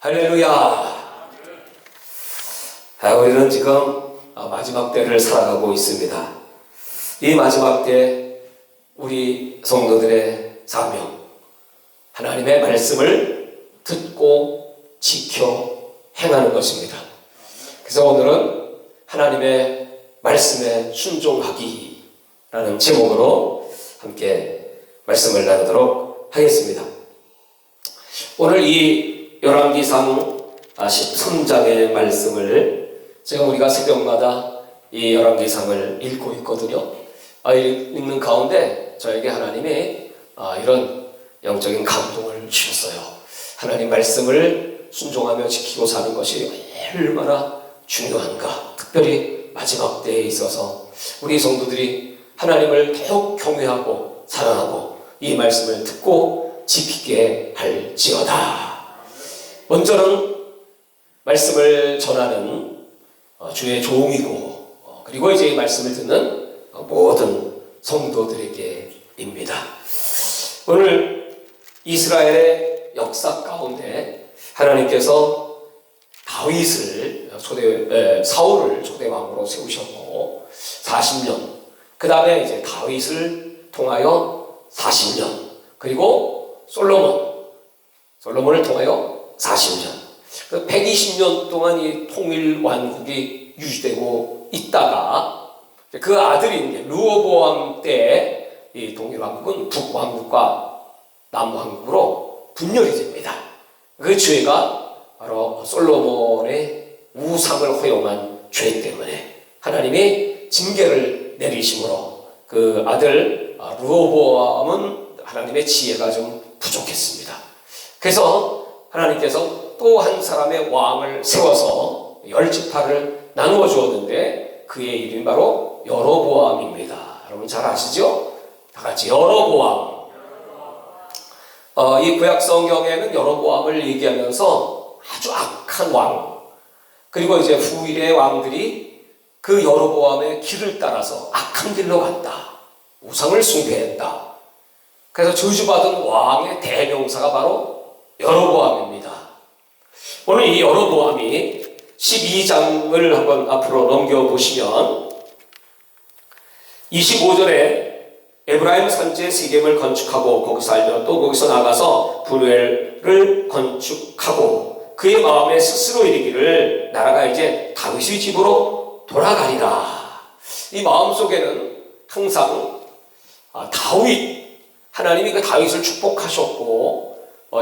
할렐루야. 우리는 지금 마지막 때를 살아가고 있습니다. 이 마지막 때 우리 성도들의 사명, 하나님의 말씀을 듣고 지켜 행하는 것입니다. 그래서 오늘은 하나님의 말씀에 순종하기라는 제목으로 함께 말씀을 나누도록 하겠습니다. 오늘 이 열왕기상 13장의 말씀을 제가 우리가 새벽마다 이 열왕기상을 읽고 있거든요. 읽는 가운데 저에게 하나님이 이런 영적인 감동을 주셨어요. 하나님 말씀을 순종하며 지키고 사는 것이 얼마나 중요한가. 특별히 마지막 때에 있어서 우리 성도들이 하나님을 더욱 경외하고 사랑하고 이 말씀을 듣고 지키게 할지어다. 먼저는 말씀을 전하는 주의 종이고, 그리고 이제 이 말씀을 듣는 모든 성도들에게입니다. 오늘 이스라엘의 역사 가운데 하나님께서 다윗을 사울을 초대왕으로 세우셨고 40년, 그 다음에 이제 다윗을 통하여 40년, 그리고 솔로몬을 통하여 40년, 120년 동안 이 통일 왕국이 유지되고 있다가 그 아들인 르호보암 때 이 통일 왕국은 북왕국과 남왕국으로 분열이 됩니다. 그 죄가 바로 솔로몬의 우상을 허용한 죄 때문에 하나님이 징계를 내리심으로 그 아들 르호보암은 하나님의 지혜가 좀 부족했습니다. 그래서 하나님께서 또 한 사람의 왕을 세워서 10지파를 나누어 주었는데 그의 이름이 바로 여로보암입니다. 여러분 잘 아시죠? 다 같이 여로보암. 이 구약 성경에는 여로보암을 얘기하면서 아주 악한 왕, 그리고 이제 후일의 왕들이 그 여로보암의 길을 따라서 악한 길로 갔다. 우상을 숭배했다. 그래서 저주받은 왕의 대명사가 바로 여로보암입니다. 오늘 이 여로보암이 12장을 한번 앞으로 넘겨보시면 25절에 에브라임 산지에 세겜을 건축하고 거기서 살며 또 거기서 나가서 브누엘을 건축하고 그의 마음에 스스로 이르기를 나라가 이제 다윗의 집으로 돌아가리라. 이 마음속에는 항상 하나님이 그 다윗을 축복하셨고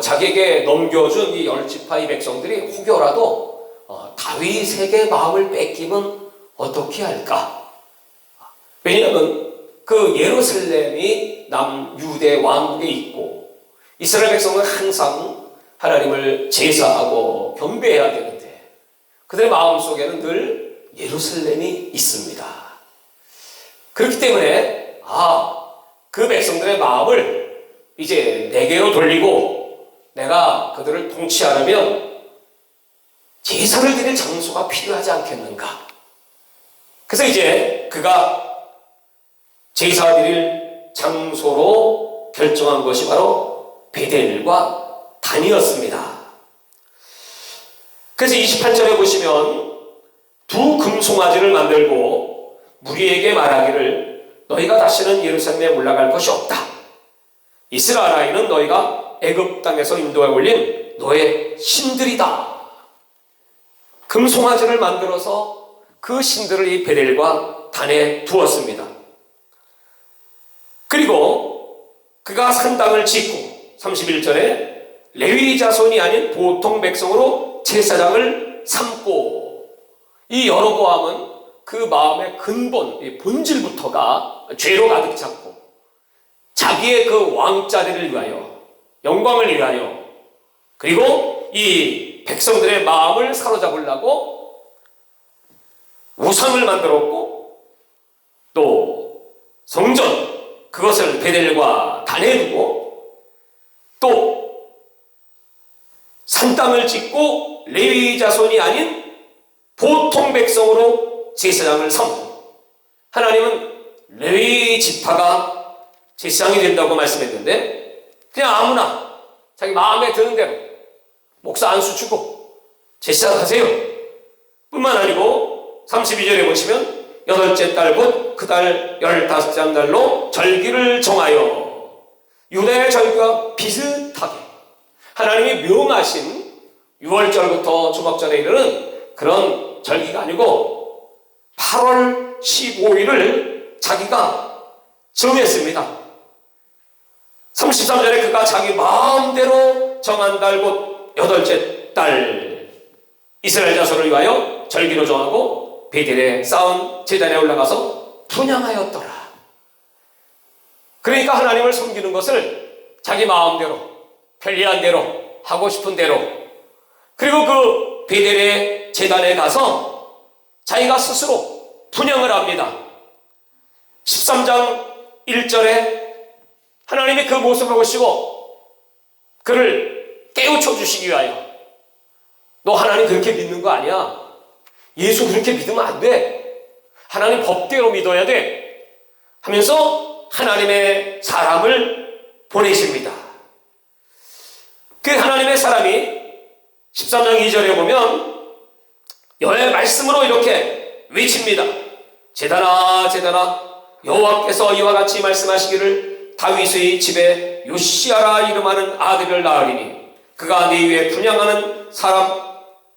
자기에게 넘겨준 이 10지파의 백성들이 혹여라도 다윗에게 마음을 뺏기면 어떻게 할까? 왜냐하면 그 예루살렘이 남유대 왕국에 있고 이스라엘 백성은 항상 하나님을 제사하고 경배해야 되는데 그들의 마음속에는 늘 예루살렘이 있습니다. 그렇기 때문에 그 백성들의 마음을 이제 내게로 돌리고 내가 그들을 통치하려면 제사를 드릴 장소가 필요하지 않겠는가. 그래서 이제 그가 제사 드릴 장소로 결정한 것이 바로 베델과 단이었습니다. 그래서 28절에 보시면 두 금송아지를 만들고 무리에게 말하기를 너희가 다시는 예루살렘에 올라갈 것이 없다. 이스라엘 아이는 너희가 애굽 땅에서 인도해 올린 너의 신들이다. 금송아지를 만들어서 그 신들을 이 베델과 단에 두었습니다. 그리고 그가 산당을 짓고 31절에 레위 자손이 아닌 보통 백성으로 제사장을 삼고 이 여로보암은 그 마음의 근본, 본질부터가 죄로 가득 찼고 자기의 그 왕자리를 위하여 영광을 위하여 그리고 이 백성들의 마음을 사로잡으려고 우상을 만들었고 또 성전 그것을 베델과 단에 두고 또 산땅을 짓고 레위 자손이 아닌 보통 백성으로 제사장을 삼고 하나님은 레위 지파가 제사장이 된다고 말씀했는데 그냥 아무나 자기 마음에 드는 대로 목사 안수 주고 제사하세요. 뿐만 아니고 32절에 보시면 여덟째 달 곧 그 달 15째 날로 절기를 정하여 유대의 절기와 비슷하게 하나님이 명하신 6월절부터 초막절에 이르는 그런 절기가 아니고 8월 15일을 자기가 정했습니다. 33절에 그가 자기 마음대로 정한 달 곧 여덟째 달 이스라엘 자손을 위하여 절기로 정하고 베델에 쌓은 제단에 올라가서 분향하였더라. 그러니까 하나님을 섬기는 것을 자기 마음대로 편리한 대로 하고 싶은 대로, 그리고 그 베델의 제단에 가서 자기가 스스로 분향을 합니다. 13장 1절에 하나님이 그 모습을 보시고 그를 깨우쳐 주시기 위하여, 너 하나님 그렇게 믿는 거 아니야. 예수 그렇게 믿으면 안 돼. 하나님 법대로 믿어야 돼. 하면서 하나님의 사람을 보내십니다. 그 하나님의 사람이 13장 2절에 보면 여호와의 말씀으로 이렇게 외칩니다. 제단아 제단아 여호와께서 이와 같이 말씀하시기를 다윗의 집에 요시야라 이름하는 아들을 낳으리니 그가 네 위에 분향하는 사람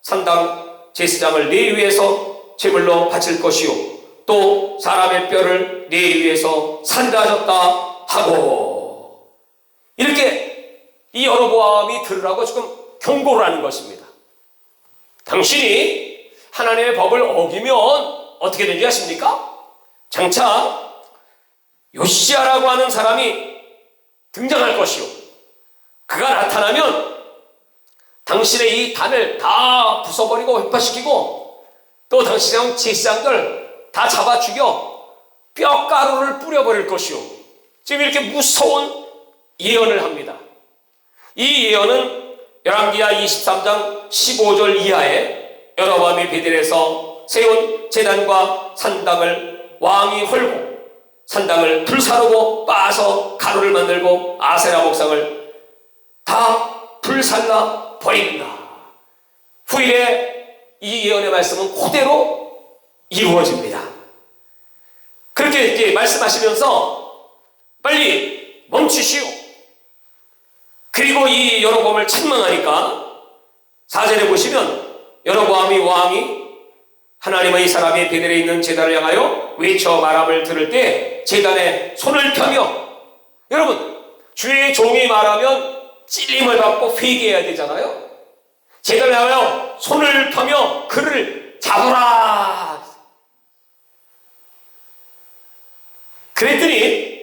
산당 제사장을 네 위에서 제물로 바칠 것이요 또 사람의 뼈를 네 위에서 산다 하셨다 하고, 이렇게 이 여로보암이 들으라고 지금 경고를 하는 것입니다. 당신이 하나님의 법을 어기면 어떻게 되는지 아십니까? 장차 요시야라고 하는 사람이 등장할 것이요 그가 나타나면 당신의 이 단을 다 부숴버리고 회파시키고 또 당신의 제사장들 다 잡아 죽여 뼈가루를 뿌려버릴 것이요, 지금 이렇게 무서운 예언을 합니다. 이 예언은 열왕기하 23장 15절 이하에 여로보암이 베델에서 세운 제단과 산당을 왕이 헐고 산당을 불사르고 빻아서 가루를 만들고 아세라 목상을 다 불살라 버린다. 후일에 이 예언의 말씀은 그대로 이루어집니다. 그렇게 이제 말씀하시면서 빨리 멈추시오. 그리고 이 여로보암을 책망하니까 4절에 보시면 여로보암이 왕이 하나님의 사람이 베델에 있는 제단을 향하여 외쳐 말함을 들을 때 제단에 손을 펴며, 여러분 주의 종이 말하면 찔림을 받고 회개해야 되잖아요. 제단을 향하여 손을 펴며 그를 잡으라. 그랬더니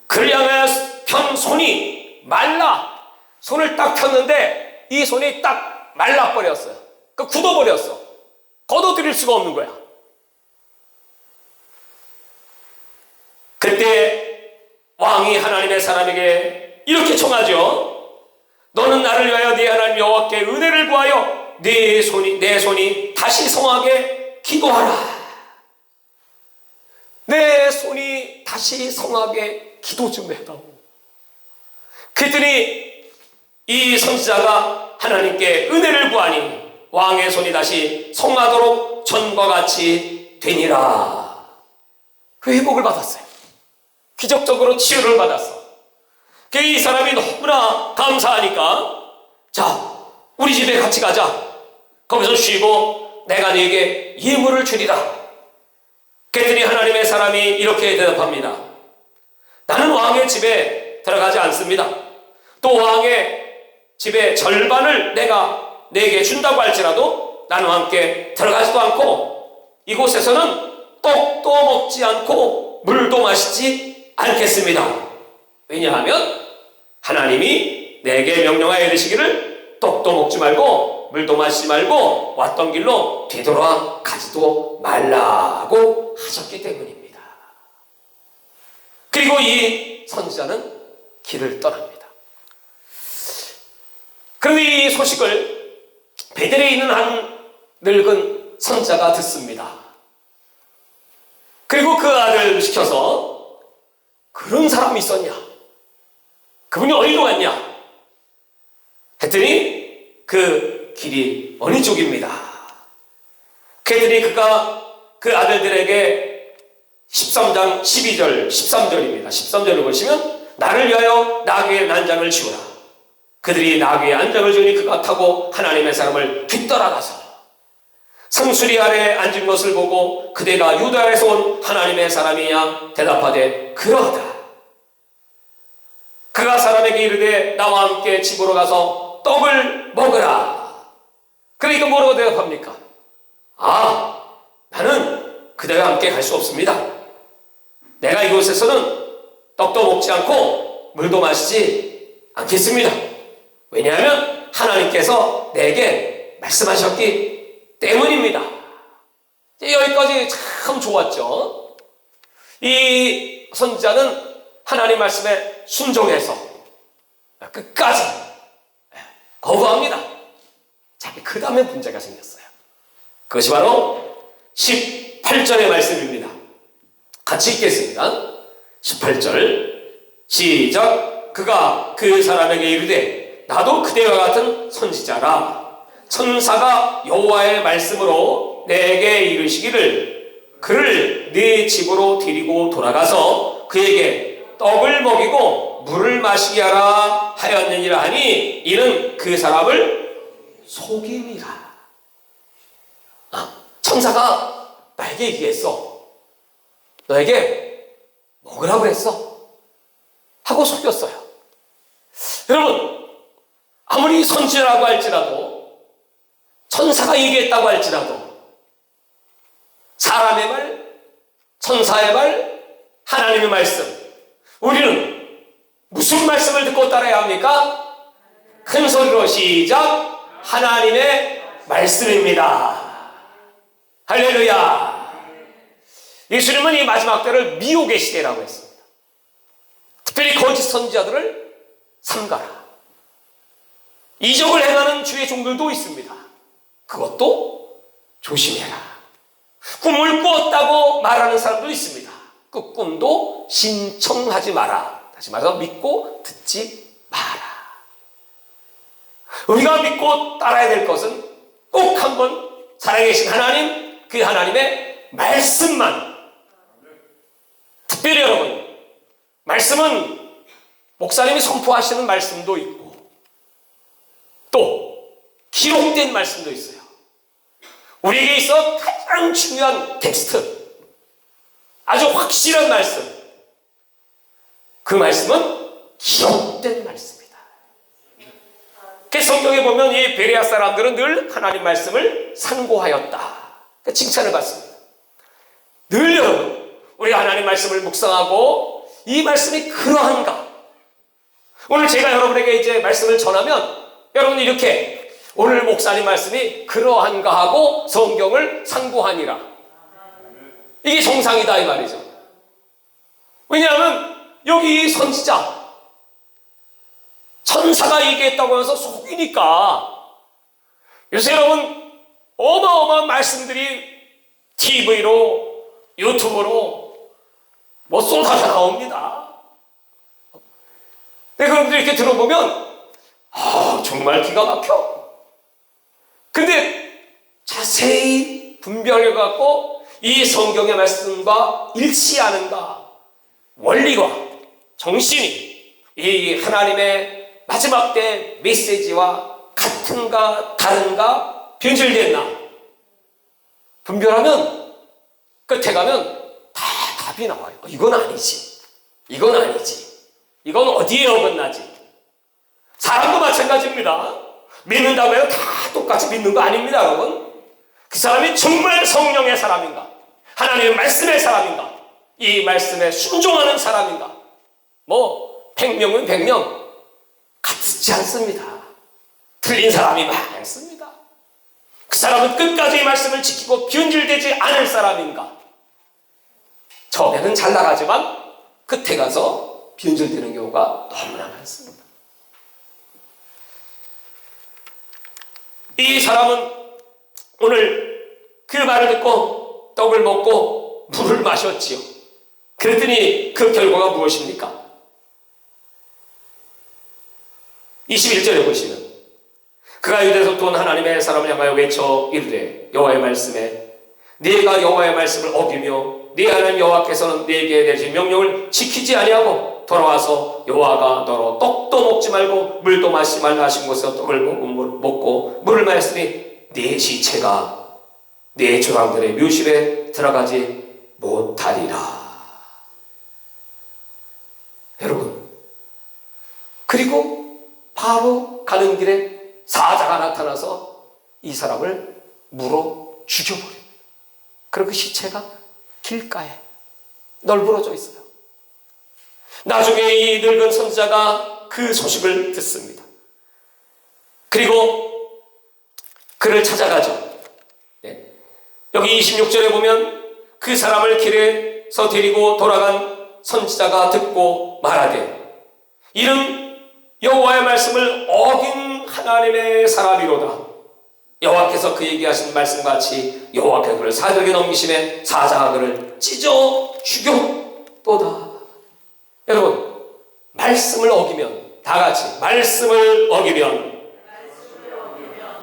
그를 향하여 편 손이 말라. 손을 딱 폈는데 이 손이 딱 말라버렸어요. 굳어버렸어. 걷어들일 수가 없는 거야. 그때 왕이 하나님의 사람에게 이렇게 청하죠. 너는 나를 위하여 네 하나님 여호와께 은혜를 구하여 내 손이 다시 성하게 기도하라. 내 손이 다시 성하게 기도 좀 해다오. 그랬더니 이 선지자가 하나님께 은혜를 구하니 왕의 손이 다시 성하도록 전과 같이 되니라. 회복을 받았어요. 기적적으로 치유를 받았어. 이 사람이 너무나 감사하니까 자 우리 집에 같이 가자. 거기서 쉬고 내가 네게 예물을 주리라. 그랬더니 하나님의 사람이 이렇게 대답합니다. 나는 왕의 집에 들어가지 않습니다. 또 왕의 집의 절반을 내가 내게 준다고 할지라도 나는 함께 들어가지도 않고 이곳에서는 떡도 먹지 않고 물도 마시지 않겠습니다. 왜냐하면 하나님이 내게 명령하여 이르시기를 떡도 먹지 말고 물도 마시지 말고 왔던 길로 되돌아가지도 말라고 하셨기 때문입니다. 그리고 이 선지자는 길을 떠납니다. 그런데 이 소식을 베델에 있는 한 늙은 선지자가 듣습니다. 그리고 그 아들을 시켜서 그런 사람이 있었냐? 그분이 어디로 갔냐? 그랬더니 그 길이 어느 쪽입니다. 그랬더니 그가 그 아들들에게 13장 12절 13절입니다. 13절을 보시면 나를 위하여 나귀의 난장을 지우라. 그들이 나귀의 안장을 지우니 그가 타고 하나님의 사람을 뒤따라가서 성수리 아래에 앉은 것을 보고 그대가 유다에서 온 하나님의 사람이냐 대답하되 그러하다. 그가 사람에게 이르되 나와 함께 집으로 가서 떡을 먹으라. 그러니까 뭐라고 대답합니까? 나는 그대와 함께 갈 수 없습니다. 내가 이곳에서는 떡도 먹지 않고 물도 마시지 않겠습니다. 왜냐하면 하나님께서 내게 말씀하셨기 때문입니다. 여기까지 참 좋았죠. 이 선지자는 하나님 말씀에 순종해서 끝까지 거부합니다. 자, 그 다음에 문제가 생겼어요. 그것이 바로 18절의 말씀입니다. 같이 읽겠습니다. 18절 시작. 그가 그 사람에게 이르되 나도 그대와 같은 선지자라. 천사가 여호와의 말씀으로 내게 이르시기를 그를 네 집으로 데리고 돌아가서 그에게 떡을 먹이고 물을 마시게 하라 하였느니라 하니 이는 그 사람을 속임이라. 천사가 나에게 얘기했어. 너에게 먹으라고 했어. 하고 속였어요. 여러분, 아무리 선지자라고 할지라도 천사가 얘기했다고 할지라도 사람의 말, 천사의 말, 하나님의 말씀, 우리는 무슨 말씀을 듣고 따라야 합니까? 큰 소리로 시작. 하나님의 말씀입니다. 할렐루야. 예수님은 이 마지막 때를 미혹의 시대라고 했습니다. 특별히 거짓 선지자들을 삼가라. 이적을 행하는 주의 종들도 있습니다. 그것도 조심해라. 꿈을 꾸었다고 말하는 사람도 있습니다. 그 꿈도 신청하지 마라. 다시 말해서 믿고 듣지 마라. 우리가 믿고 따라야 될 것은 꼭 한번 살아계신 하나님, 그 하나님의 말씀만. 특별히 여러분, 말씀은 목사님이 선포하시는 말씀도 있고 또 기록된 말씀도 있어요. 우리에게 있어 가장 중요한 텍스트, 아주 확실한 말씀, 그 말씀은 기록된 말씀이다. 성경에 보면 이 베레아 사람들은 늘 하나님 말씀을 상고하였다. 칭찬을 받습니다. 늘 여러분, 우리가 하나님 말씀을 묵상하고 이 말씀이 그러한가? 오늘 제가 여러분에게 이제 말씀을 전하면 여러분이 이렇게 오늘 목사님 말씀이 그러한가 하고 성경을 상고하니라. 이게 정상이다 이 말이죠. 왜냐하면 여기 선지자 천사가 얘기했다고 해서 속이니까. 요새 여러분 어마어마한 말씀들이 TV로 유튜브로 뭐 쏟아져 나옵니다. 근데 그런데 이렇게 들어보면 정말 기가 막혀. 근데 자세히 분별해갖고 이 성경의 말씀과 일치하는가, 원리와 정신이 이 하나님의 마지막 때 메시지와 같은가 다른가 변질됐나 분별하면 끝에 가면 다 답이 나와요. 이건 아니지, 이건 아니지, 이건 어디에 어긋나지. 사람도 마찬가지입니다. 믿는다고 해서 다 똑같이 믿는 거 아닙니다. 여러분, 그 사람이 정말 성령의 사람인가, 하나님의 말씀의 사람인가, 이 말씀에 순종하는 사람인가, 뭐 100명은 100명 같지 않습니다. 틀린 사람이 많습니다. 그 사람은 끝까지 이 말씀을 지키고 변질되지 않을 사람인가, 처음에는 잘 나가지만 끝에 가서 변질되는 경우가 너무나 많습니다. 이 사람은 오늘 그 말을 듣고 떡을 먹고 물을 마셨지요. 그랬더니 그 결과가 무엇입니까? 21절에 보시면 그가 유대에서부터 온 하나님의 사람을 향하여 외쳐 이르되 여호와의 말씀에 네가 여호와의 말씀을 어기며 네 하나님 여호와께서는 네게 내신 명령을 지키지 아니하고 돌아와서 여호와가 너로 떡도 먹지 말고 물도 마시지 말라 하신 곳에서 떡을 먹고 물을 마셨으니 네 시체가 네 조상들의 묘실에 들어가지 못하리라. 여러분, 그리고 바로 가는 길에 사자가 나타나서 이 사람을 물어 죽여버립니다. 그리고 그 시체가 길가에 널브러져 있어요. 나중에 이 늙은 선지자가 그 소식을 듣습니다. 그리고 그를 찾아가죠. 네. 여기 26절에 보면 그 사람을 길에서 데리고 돌아간 선지자가 듣고 말하되 이는 여호와의 말씀을 어긴 하나님의 사람이로다. 여호와께서 그에게 하신 말씀같이 여호와께서 그를 사자에게 넘기심에 사자가 그를 찢어 죽였도다. 여러분, 말씀을 어기면, 다 같이 말씀을 어기면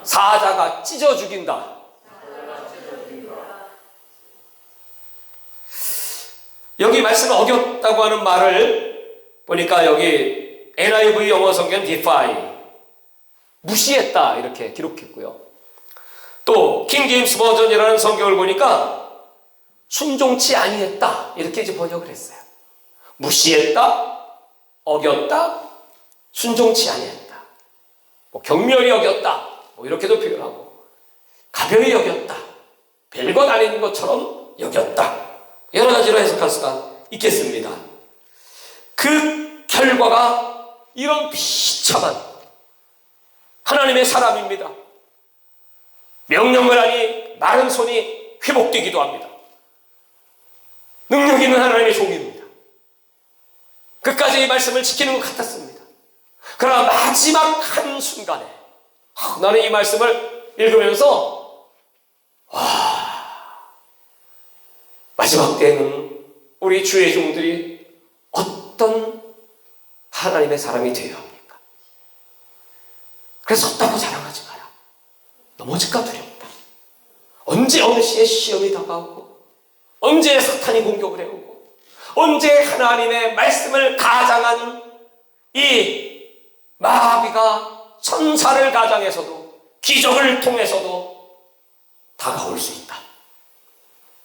사자가 찢어 죽인다. 여기 말씀을 어겼다고 하는 말을 보니까 여기 NIV 영어 성경 defy, 무시했다 이렇게 기록했고요. 또 킹 제임스 버전이라는 성경을 보니까 순종치 아니했다 이렇게 이제 번역을 했어요. 무시했다, 어겼다, 순종치 아니했다, 뭐 경멸히 여겼다, 뭐 이렇게도 표현하고 가벼이 여겼다, 별것 아닌 것처럼 여겼다, 여러 가지로 해석할 수가 있겠습니다. 그 결과가 이런 비참한 하나님의 사람입니다. 명령을 하니 마른 손이 회복되기도 합니다. 능력 있는 하나님의 종입니다. 끝까지 이 말씀을 지키는 것 같았습니다. 그러나 마지막 한순간에 나는 이 말씀을 읽으면서 마지막 때에는 우리 주의 종들이 어떤 하나님의 사람이 되어야 합니까? 그래서 섰다고 자랑하지 마라. 넘어질까 두렵다. 언제 어느 시에 시험이 다가오고 언제 사탄이 공격을 해오고 언제 하나님의 말씀을 가장한 이 마귀가 천사를 가장해서도 기적을 통해서도 다가올 수 있다.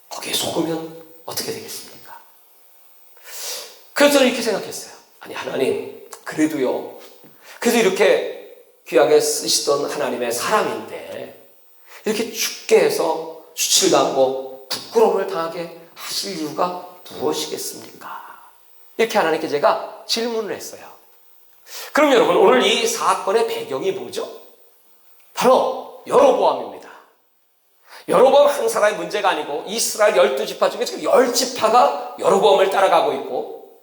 거기에 속으면 어떻게 되겠습니까? 그래서 저는 이렇게 생각했어요. 아니 하나님, 그래도 이렇게 귀하게 쓰시던 하나님의 사람인데 이렇게 죽게 해서 수치당하고 부끄러움을 당하게 하실 이유가 무엇이겠습니까? 이렇게 하나님께 제가 질문을 했어요. 그럼 여러분, 오늘 이 사건의 배경이 뭐죠? 바로 여로보암입니다. 여로보암 한 사람의 문제가 아니고 이스라엘 12지파 중에 지금 10지파가 여로보암을 따라가고 있고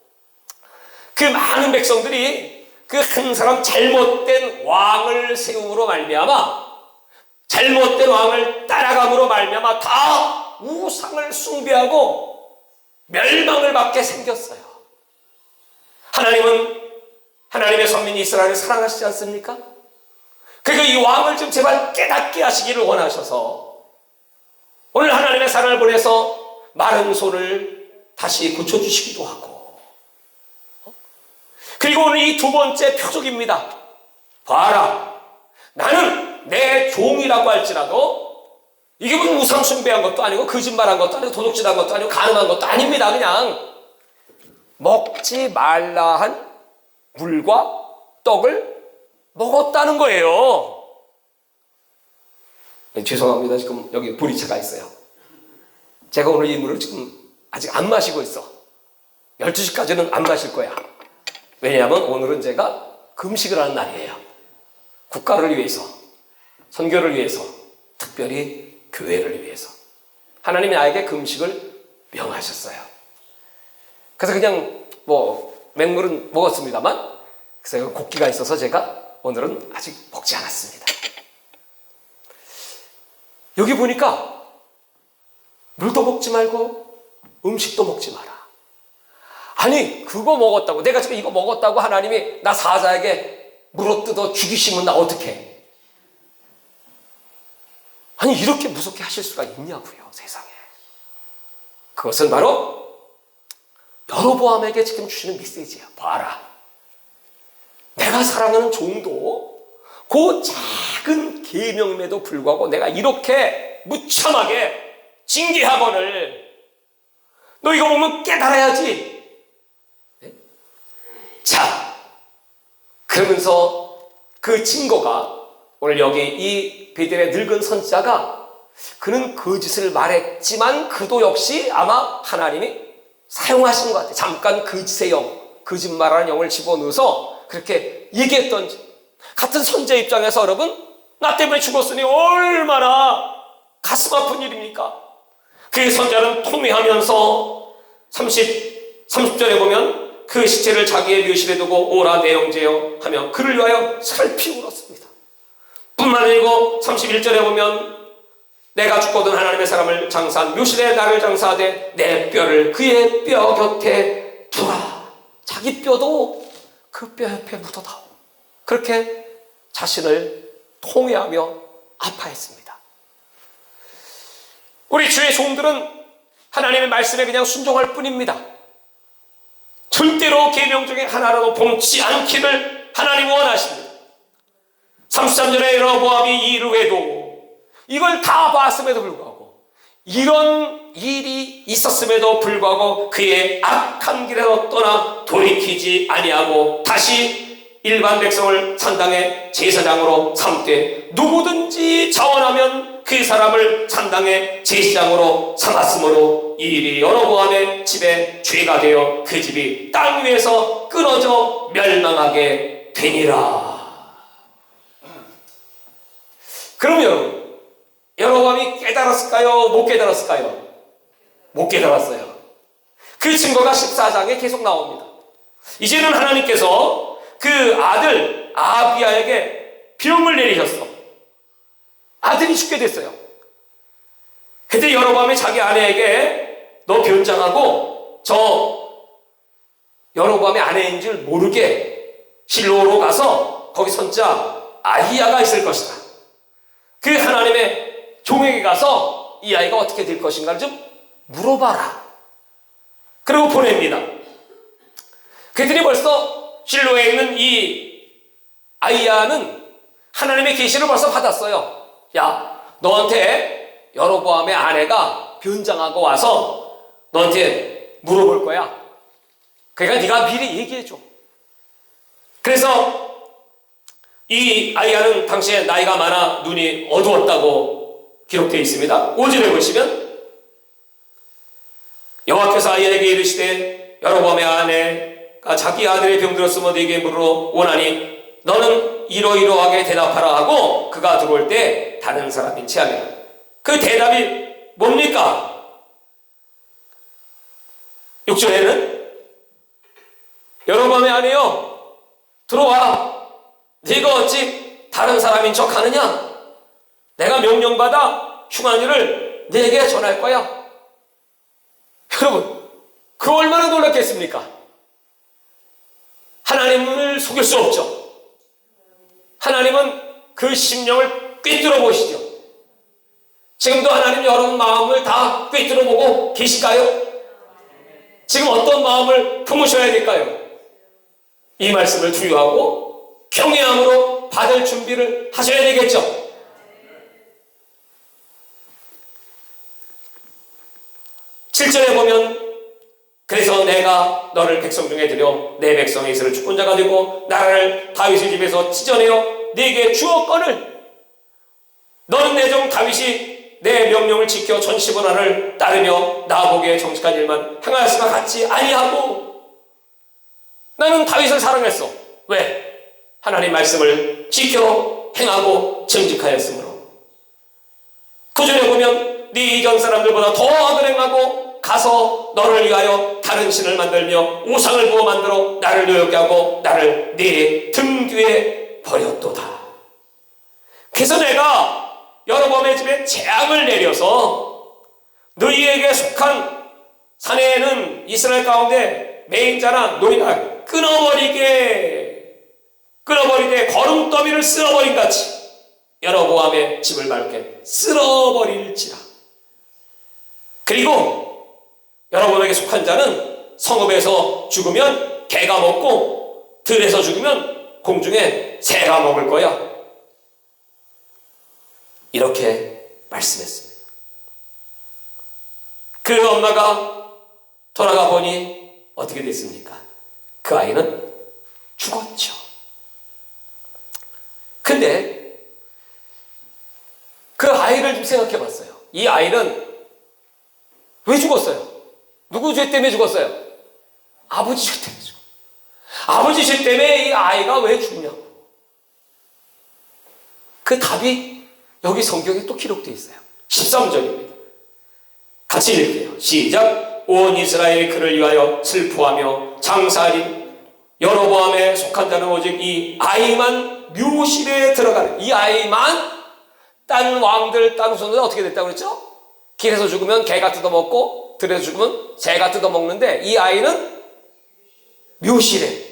그 많은 백성들이 그 한 사람 잘못된 왕을 세움으로 말미암아 잘못된 왕을 따라감으로 말미암아 다 우상을 숭배하고 멸망을 받게 생겼어요. 하나님은 하나님의 선민 이스라엘을 사랑하시지 않습니까? 그리고 이 왕을 좀 제발 깨닫게 하시기를 원하셔서 오늘 하나님의 사랑을 보내서 마른 손을 다시 고쳐주시기도 하고, 그리고 오늘 이 두 번째 표적입니다. 봐라, 나는 내 종이라고 할지라도 이게 무슨 우상 숭배한 것도 아니고 거짓말한 것도 아니고 도둑질한 것도 아니고 가늠한 것도 아닙니다. 그냥 먹지 말라 한 물과 떡을 먹었다는 거예요. 죄송합니다. 지금 여기 보리차가 있어요. 제가 오늘 이 물을 지금 아직 안 마시고 있어. 12시까지는 안 마실 거야. 왜냐하면 오늘은 제가 금식을 하는 날이에요. 국가를 위해서, 선교를 위해서, 특별히 교회를 위해서 하나님이 나에게 금식을 명하셨어요. 그래서 그냥 맹물은 먹었습니다만, 그래서 곡기가 있어서 제가 오늘은 아직 먹지 않았습니다. 여기 보니까 물도 먹지 말고 음식도 먹지 마라. 아니, 그거 먹었다고, 내가 지금 이거 먹었다고 하나님이 나 사자에게 물어뜯어 죽이시면 나 어떡해? 아니 이렇게 무섭게 하실 수가 있냐고요, 세상에. 그것은 바로 여로보암에게 지금 주시는 메시지야. 봐라, 내가 사랑하는 종도 그 작은 계명임에도 불구하고 내가 이렇게 무참하게 징계하거늘 너 이거 보면 깨달아야지. 네? 자, 그러면서 그 증거가 오늘 여기 이 베델의 늙은 선지자가 그는 거짓을 말했지만 그도 역시 아마 하나님이 사용하신 것 같아요. 잠깐 거짓의 영, 거짓말하는 영을 집어넣어서 그렇게 얘기했던지. 같은 선지자 입장에서 여러분, 나 때문에 죽었으니 얼마나 가슴 아픈 일입니까? 그 선지자는 통회하면서 30절에 보면 그 시체를 자기의 묘실에 두고 오라 내 형제여 하며 그를 위하여 살피 울었습니다. 뿐만 아니고 31절에 보면 내가 죽거든 하나님의 사람을 장사한 묘실에 나를 장사하되 내 뼈를 그의 뼈 곁에 두라. 자기 뼈도 그 뼈 옆에 묻어다오. 그렇게 자신을 통회하며 아파했습니다. 우리 주의 종들은 하나님의 말씀에 그냥 순종할 뿐입니다. 절대로 계명 중에 하나라도 범치 않기를 하나님은 원하십니다. 33절에 여로보암이 이 일을 해도 이걸 다 봤음에도 불구하고 이런 일이 있었음에도 불구하고 그의 악한 길에서 떠나 돌이키지 아니하고 다시 일반 백성을 산당의 제사장으로 삼되 누구든지 자원하면 그 사람을 산당의 제사장으로 삼았으므로 이 일이 여로보암의 집에 죄가 되어 그 집이 땅 위에서 끊어져 멸망하게 되니라. 그러면 여로보암이 깨달았을까요? 못 깨달았을까요? 못 깨달았어요. 그 증거가 14장에 계속 나옵니다. 이제는 하나님께서 그 아들 아비야에게 병을 내리셨어. 아들이 죽게 됐어요. 그때 여로보암이 자기 아내에게 너 변장하고 저 여로보암의 아내인 줄 모르게 실로로 가서 거기 선지자 아히야가 있을 것이다. 그 하나님의 종에게 가서 이 아이가 어떻게 될 것인가를 좀 물어봐라. 그리고 보냅니다. 그들이 벌써 실로에 있는 이 아히야는 하나님의 계시를 벌써 받았어요. 야, 너한테 여로보암의 아내가 변장하고 와서 너한테 물어볼 거야. 그러니까 네가 미리 얘기해줘. 그래서 이 아히야는 당시에 나이가 많아 눈이 어두웠다고 기록되어 있습니다. 5절에 보시면 여호와께서 아히야에게 이르시되 여로보암의 아내가 자기 아들의 병들었으므로 네게 물으러 오나니 너는 이러이러하게 대답하라 하고 그가 들어올 때 다른 사람인 체하며 그 대답이 뭡니까? 6절에는 여로보암의 아내여 들어와. 네가 어찌 다른 사람인 척 하느냐? 내가 명령받아 흉한 일을 네게 전할 거야. 여러분, 그 얼마나 놀랐겠습니까? 하나님을 속일 수 없죠. 하나님은 그 심령을 꿰뚫어 보시죠. 지금도 하나님 여러분 마음을 다 꿰뚫어 보고 계실까요? 지금 어떤 마음을 품으셔야 될까요? 이 말씀을 두려워하고 경외함으로 받을 준비를 하셔야 되겠죠. 7절에 보면 그래서 내가 너를 백성 중에 들여 내 백성 이스라엘 주권자가 되고 나라를 다윗의 집에서 찢어내어 네게 주었거늘 너는 내 종 다윗이 내 명령을 지켜 전시문화를 따르며 나보기에 정직한 일만 행하였으나 같지 아니하고 나는 다윗을 사랑했어. 왜? 하나님 말씀을 지켜 행하고 정직하였으므로. 구절에 보면 네 이전 사람들보다 더 악을 행하고 가서 너를 위하여 다른 신을 만들며 우상을 부어 만들어 나를 노엽게 하고 나를 네 등 뒤에 버렸도다. 그래서 내가 여로보암의 집에 재앙을 내려서 너희에게 속한 사내에는 이스라엘 가운데 매인자나 노인을 끊어버리되 거름더미를 쓸어버린 같이 여로보암의 집을 밟게 쓸어버릴지라. 그리고 여로보암에게 속한 자는 성읍에서 죽으면 개가 먹고 들에서 죽으면 공중에 새가 먹을 거야. 이렇게 말씀했습니다. 그 엄마가 돌아가 보니 어떻게 됐습니까? 그 아이는 죽었죠. 근데 그 아이를 좀 생각해 봤어요. 이 아이는 왜 죽었어요? 누구 죄 때문에 죽었어요? 아버지 죄 때문에 죽었어요. 아버지 죄 때문에 이 아이가 왜 죽냐고. 그 답이 여기 성경에 또 기록되어 있어요. 13절입니다. 같이 읽을게요. 시작. 온 이스라엘이 그를 위하여 슬퍼하며 장사하린 여로보암에 속한 자는 오직 이 아이만 묘실에 들어가는, 이 아이만, 딴 왕들, 딴 후손들 어떻게 됐다고 그랬죠? 길에서 죽으면 개가 뜯어먹고 들에서 죽으면 새가 뜯어먹는데 이 아이는 묘실에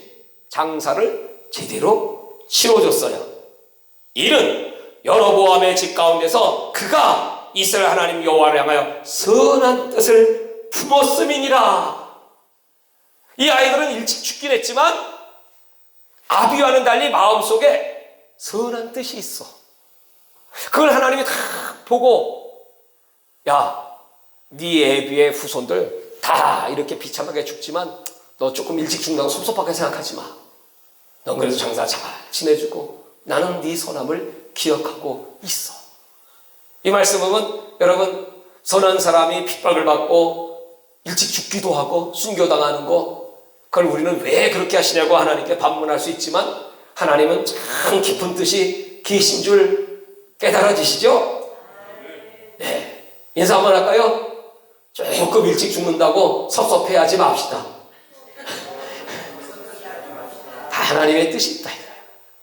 장사를 제대로 치러줬어요. 이는 여로보암의 집 가운데서 그가 이스라엘 하나님 여호와를 향하여 선한 뜻을 품었음이니라. 이 아이들은 일찍 죽긴 했지만 아비와는 달리 마음속에 선한 뜻이 있어. 그걸 하나님이 다 보고, 야, 네 애비의 후손들 다 이렇게 비참하게 죽지만 너 조금 일찍 죽는다고 섭섭하게 생각하지 마. 넌 그래도 장사 잘 지내주고 나는 네 선함을 기억하고 있어. 이 말씀은 여러분, 선한 사람이 핍박을 받고 일찍 죽기도 하고 순교당하는 거, 그걸 우리는 왜 그렇게 하시냐고 하나님께 반문할 수 있지만 하나님은 참 깊은 뜻이 계신 줄 깨달아지시죠? 네. 인사 한번 할까요? 조금 일찍 죽는다고 섭섭해하지 맙시다. 다 하나님의 뜻이 있다.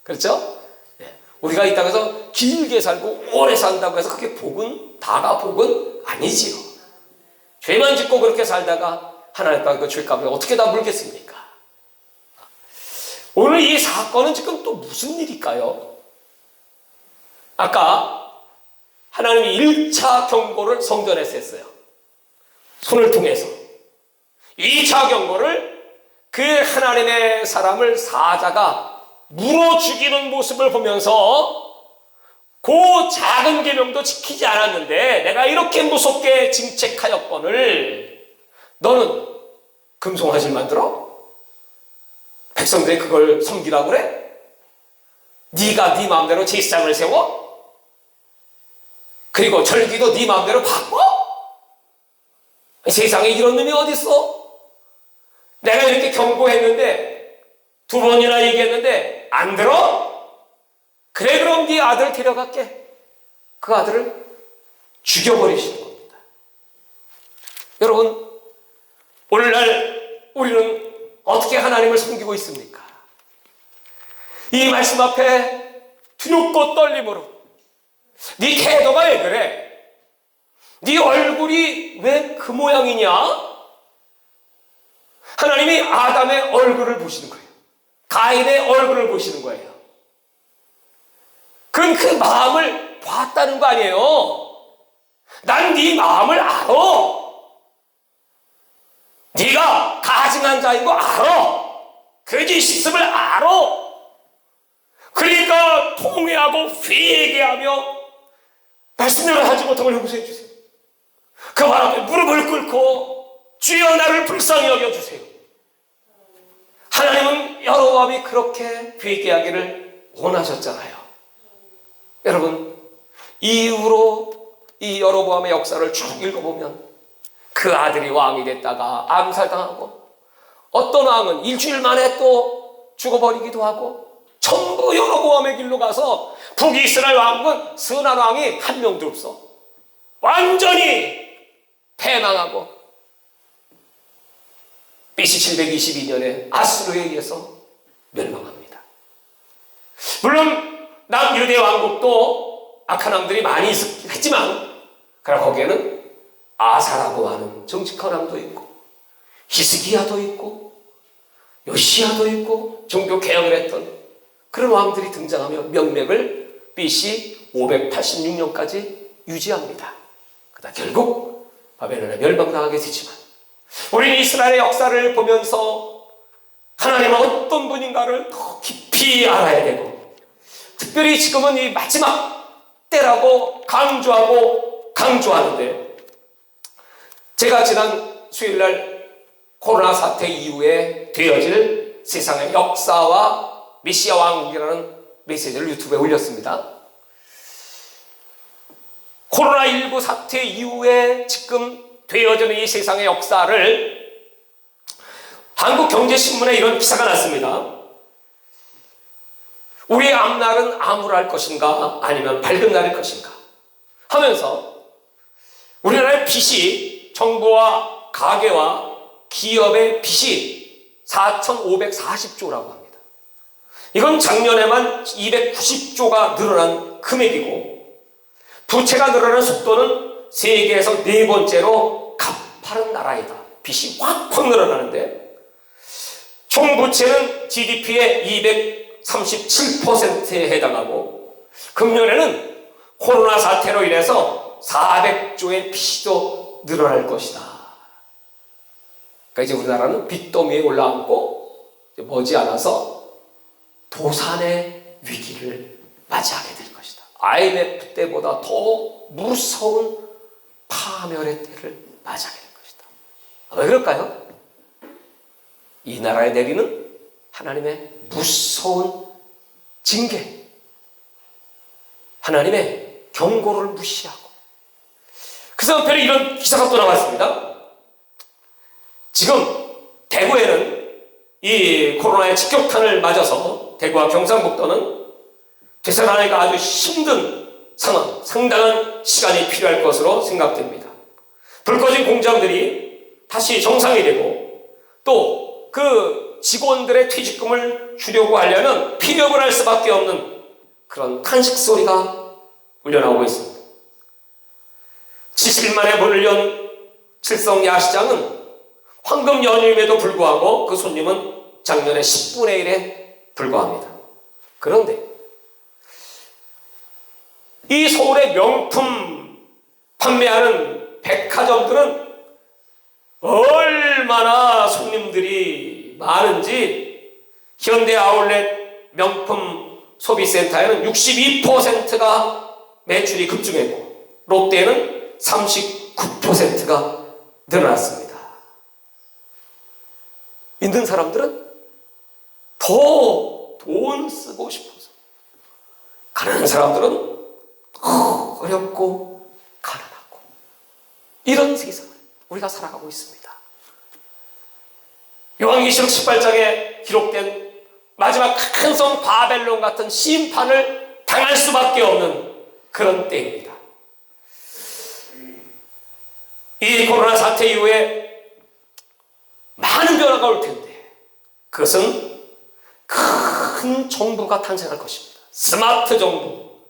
그렇죠? 네. 우리가 이 땅에서 길게 살고 오래 산다고 해서 그게 복은, 다가 복은 아니지요. 죄만 짓고 그렇게 살다가 하나님과 그 죄값을 어떻게 다 물겠습니까? 오늘 이 사건은 지금 또 무슨 일일까요? 아까 하나님이 1차 경고를 성전에서 했어요. 손을 통해서. 2차 경고를 그 하나님의 사람을 사자가 물어 죽이는 모습을 보면서 그 작은 계명도 지키지 않았는데 내가 이렇게 무섭게 징책하였거늘 너는 금송아지를 만들어? 백성들이 그걸 섬기라고 그래? 네가 네 마음대로 제사장을 세워? 그리고 절기도 네 마음대로 바꿔? 세상에 이런 놈이 어디 있어? 내가 이렇게 경고했는데 2번이나 얘기했는데 안 들어? 그래, 그럼 네 아들 데려갈게. 그 아들을 죽여버리시는 겁니다. 여러분, 오늘날 우리는 어떻게 하나님을 섬기고 있습니까? 이 말씀 앞에 두렵고 떨림으로, 네 태도가 왜 그래? 네 얼굴이 왜 그 모양이냐? 하나님이 아담의 얼굴을 보시는 거예요. 가인의 얼굴을 보시는 거예요. 그럼 그 마음을 봤다는 거 아니에요? 난 네 마음을 알아. 네가 가증한 자인 거 알아. 거짓 있음을 알아. 그러니까 통회하고 회개하며 말씀대로 하지 못한 걸 용서해 주세요. 그 말 앞에 무릎을 꿇고 주여 나를 불쌍히 여겨주세요. 하나님은 여로보암이 그렇게 회개하기를 원하셨잖아요. 여러분, 이후로 이 여로보암의 역사를 쭉 읽어보면 그 아들이 왕이 됐다가 암살당하고, 어떤 왕은 일주일 만에 또 죽어버리기도 하고, 전부 여로보암의 길로 가서 북이스라엘 왕국은 선한 왕이 한 명도 없어. 완전히 패망하고 BC 722년에 아수르에 의해서 멸망합니다. 물론 남유대 왕국도 악한 왕들이 많이 있었긴 했지만, 그러나 거기에는 아사라고 하는 정직한 왕도 있고, 히스기야도 있고, 요시야도 있고, 종교 개혁을 했던 그런 왕들이 등장하며 명맥을 BC 586년까지 유지합니다. 그러다 결국 바벨론에 멸망당하게 되지만 우리는 이스라엘의 역사를 보면서 하나님은 어떤 분인가를 더 깊이 알아야 되고, 특별히 지금은 이 마지막 때라고 강조하는데, 제가 지난 수요일날 코로나 사태 이후에 되어질 세상의 역사와 메시아 왕국이라는 메시지를 유튜브에 올렸습니다. 코로나19 사태 이후에 지금 되어지는 이 세상의 역사를 한국경제신문에 이런 기사가 났습니다. 우리의 앞날은 암울할 것인가 아니면 밝은 날일 것인가 하면서 우리나라의 빚이, 정부와 가계와 기업의 빚이 4,540조라고 합니다. 이건 작년에만 290조가 늘어난 금액이고, 부채가 늘어나는 속도는 세계에서 네 번째로 가파른 나라이다. 빚이 확 늘어나는데, 총 부채는 GDP의 237%에 해당하고, 금년에는 코로나 사태로 인해서 400조의 빚이 또 늘어날 것이다. 그러니까 이제 우리나라는 빚더미에 올라앉고 머지않아서 도산의 위기를 맞이하게 될 것이다. IMF 때보다 더 무서운 파멸의 때를 맞이하게 될 것이다. 왜 그럴까요? 이 나라에 내리는 하나님의 무서운 징계, 하나님의 경고를 무시하고. 그래서 한편에 이런 기사가 또 나왔습니다. 지금 대구에는 이 코로나의 직격탄을 맞아서 대구와 경상북도는 되살아나기가 아주 힘든 상황, 상당한 시간이 필요할 것으로 생각됩니다. 불 꺼진 공장들이 다시 정상이 되고, 또 그 직원들의 퇴직금을 주려고 하려면 피업을 할 수밖에 없는 그런 탄식 소리가 울려나오고 있습니다. 70일 만에 문을 연 칠성 야시장은 황금 연휴임에도 불구하고 그 손님은 작년에 10분의 1에 불과합니다. 그런데 이 서울의 명품 판매하는 백화점들은 얼마나 손님들이 많은지, 현대 아울렛 명품 소비센터에는 62%가 매출이 급증했고, 롯데는 39%가 늘어났습니다. 있는 사람들은 더 돈 쓰고 싶어서, 가난한 사람들은 더 어렵고 가난하고, 이런 세상을 우리가 살아가고 있습니다. 요한계시록 18장에 기록된 마지막 큰 성 바벨론 같은 심판을 당할 수밖에 없는 그런 때입니다. 이 코로나 사태 이후에 많은 변화가 올 텐데, 그것은 큰 정부가 탄생할 것입니다. 스마트 정부.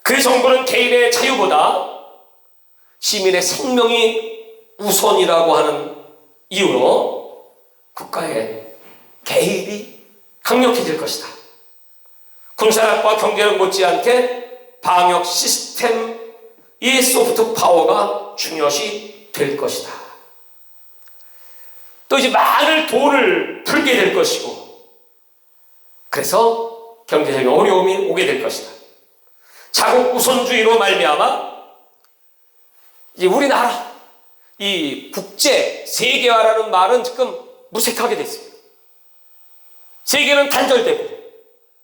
그 정부는 개인의 자유보다 시민의 생명이 우선이라고 하는 이유로 국가의 개입이 강력해질 것이다. 군사력과 경제력 못지않게 방역 시스템, 이 소프트 파워가 중요시 될 것이다. 또 이제 많은 돈을 풀게 될 것이고, 그래서 경제적인 어려움이 오게 될 것이다. 자국 우선주의로 말미암아 이제 우리나라 이 국제 세계화라는 말은 지금 무색하게 됐습니다. 세계는 단절되고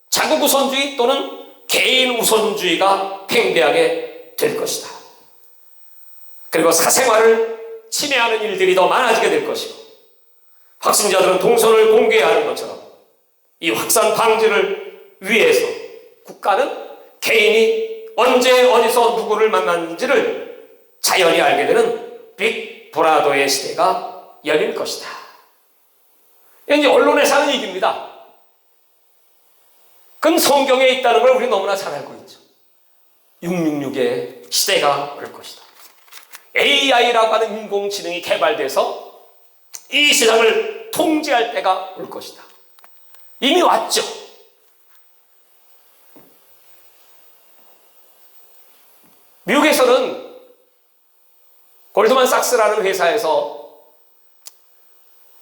자국 우선주의 또는 개인 우선주의가 팽배하게 될 것이다. 그리고 사생활을 침해하는 일들이 더 많아지게 될 것이고, 확진자들은 동선을 공개해야 하는 것처럼 이 확산 방지를 위해서 국가는 개인이 언제 어디서 누구를 만났는지를 자연히 알게 되는 빅브라더의 시대가 열릴 것이다. 이제 언론에서 하는 얘기입니다. 그건 성경에 있다는 걸 우리 너무나 잘 알고 있죠. 666의 시대가 올 것이다. AI라고 하는 인공지능이 개발돼서 이 세상을 통제할 때가 올 것이다. 이미 왔죠. 미국에서는 골드만삭스라는 회사에서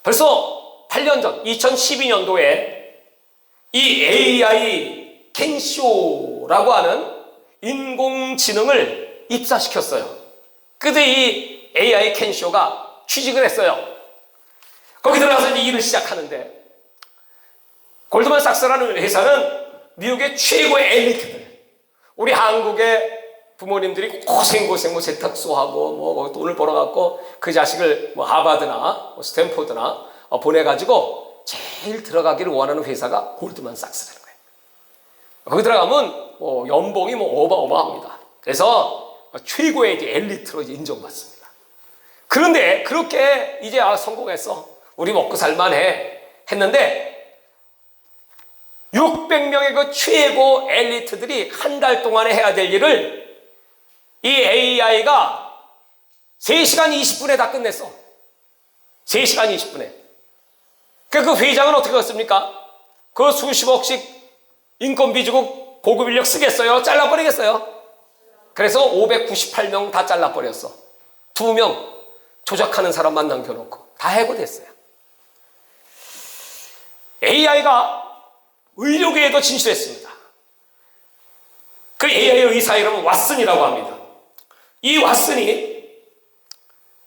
벌써 8년 전 2012년도에 이 AI 켄쇼라고 하는 인공지능을 입사시켰어요. 근데 이 AI 켄쇼가 취직을 했어요. 거기 들어가서 이제 일을 시작하는데, 골드만삭스라는 회사는 미국의 최고의 엘리트들, 우리 한국의 부모님들이 고생고생 세탁소하고 뭐 돈을 벌어갖고 그 자식을 뭐 하버드나 스탠포드나 보내가지고 제일 들어가기를 원하는 회사가 골드만삭스라는 거예요. 거기 들어가면 연봉이 어마어마합니다. 그래서 최고의 이제 엘리트로 이제 인정받습니다. 그런데 그렇게 이제 성공했어, 우리 먹고 살만해 했는데, 600명의 그 최고 엘리트들이 한 달 동안에 해야 될 일을 이 AI가 3시간 20분에 다 끝냈어. 3시간 20분에. 그 회장은 어떻게 했습니까? 그 수십억씩 인건비 주고 고급 인력 쓰겠어요? 잘라버리겠어요? 그래서 598명 다 잘라버렸어. 2명 조작하는 사람만 남겨놓고 다 해고됐어요. AI가 의료계에도 진출했습니다. 그 AI의 의사 이름은 왓슨이라고 합니다. 이 왓슨이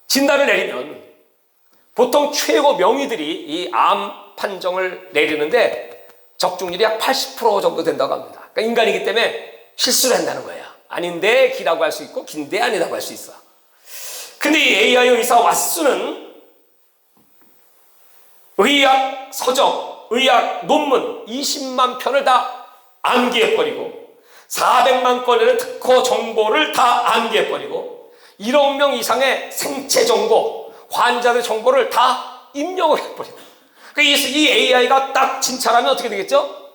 진단을 내리면 보통 최고 명의들이 이 암 판정을 내리는데 적중률이 약 80% 정도 된다고 합니다. 그러니까 인간이기 때문에 실수를 한다는 거예요. 아닌데 기라고 할 수 있고 긴데 아니라고 할 수 있어. 근데 이 AI 의사 왓슨은 의학 서적, 의학 논문 20만 편을 다 암기해버리고 400만 건의 특허 정보를 다 암기해버리고 1억 명 이상의 생체 정보, 환자들 정보를 다 입력을 해버립니다. 이 AI가 딱 진찰하면 어떻게 되겠죠?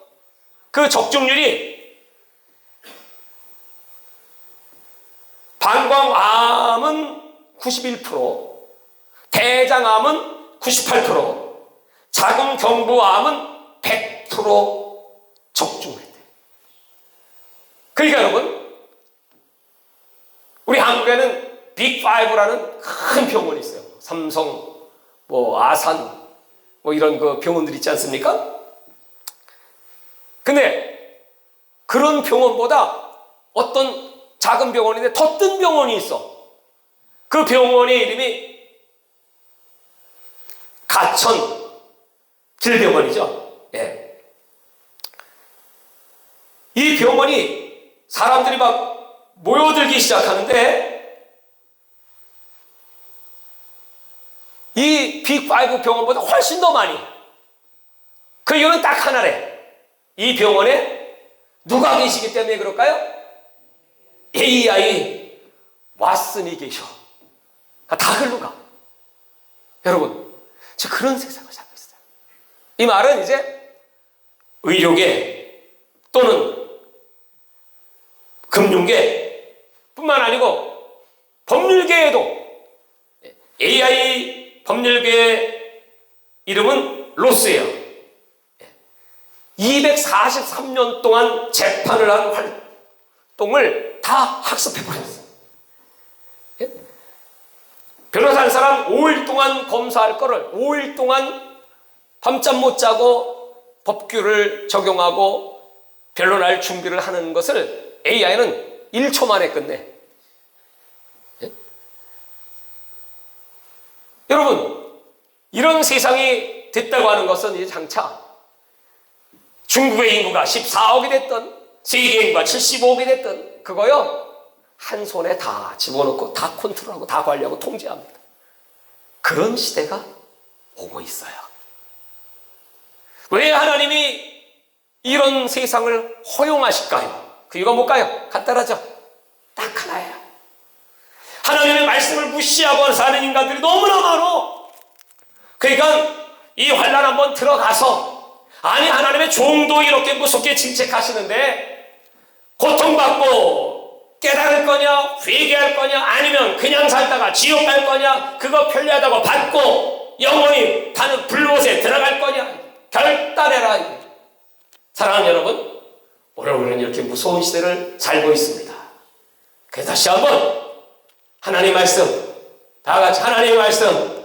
그 적중률이 방광암은 91%, 대장암은 98%, 자궁경부암은 100% 적중했대요. 그러니까 여러분, 우리 한국에는 빅5라는 큰 병원이 있어요. 삼성, 아산, 이런 그 병원들 있지 않습니까? 근데 그런 병원보다 어떤 작은 병원인데 더 뜬 병원이 있어. 그 병원의 이름이 가천 길병원이죠. 예. 이 병원이 사람들이 막 모여들기 시작하는데, 이 빅5 병원보다 훨씬 더 많이. 그 이유는 딱 하나래. 이 병원에 누가 계시기 때문에 그럴까요? AI 왓슨이 계셔. 다 글로 가. 여러분, 지금 그런 세상을 살고 있어요. 이 말은 이제 의료계 또는 금융계 뿐만 아니고 법률계에도, AI 법률계의 이름은 로스예요. 243년 동안 재판을 한 활동을 다 학습해버렸어요. 변호사 한 사람 5일 동안 검사할 거를 5일 동안 밤잠 못 자고 법규를 적용하고 변론할 준비를 하는 것을 AI는 1초 만에 끝내. 여러분, 이런 세상이 됐다고 하는 것은 이제 장차 중국의 인구가 14억이 됐던, 세계 인구가 75억이 됐던, 그거요 한 손에 다 집어넣고 다 컨트롤하고 다 관리하고 통제합니다. 그런 시대가 오고 있어요. 왜 하나님이 이런 세상을 허용하실까요? 그 이유가 뭘까요? 간단하죠. 딱 하나예요. 하나님의 말씀을 무시하고 사는 인간들이 너무나 많어. 그러니까 이 환난 한번 들어가서, 아니 하나님의 종도 이렇게 무섭게 질책하시는데 고통받고 깨달을 거냐, 회개할 거냐, 아니면 그냥 살다가 지옥 갈 거냐, 그거 편리하다고 받고 영원히 타는 불못에 들어갈 거냐, 결단해라. 사랑하는 여러분, 오늘 우리는 이렇게 무서운 시대를 살고 있습니다. 그래서 다시 한번 하나님의 말씀, 다 같이 하나님의 말씀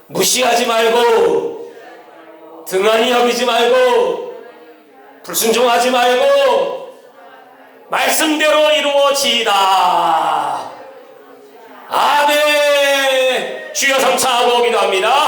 무시하지 말고, 등한히 여기지 말고, 불순종하지 말고 말씀대로 이루어지이다. 아멘. 주여, 감사하고 기도합니다.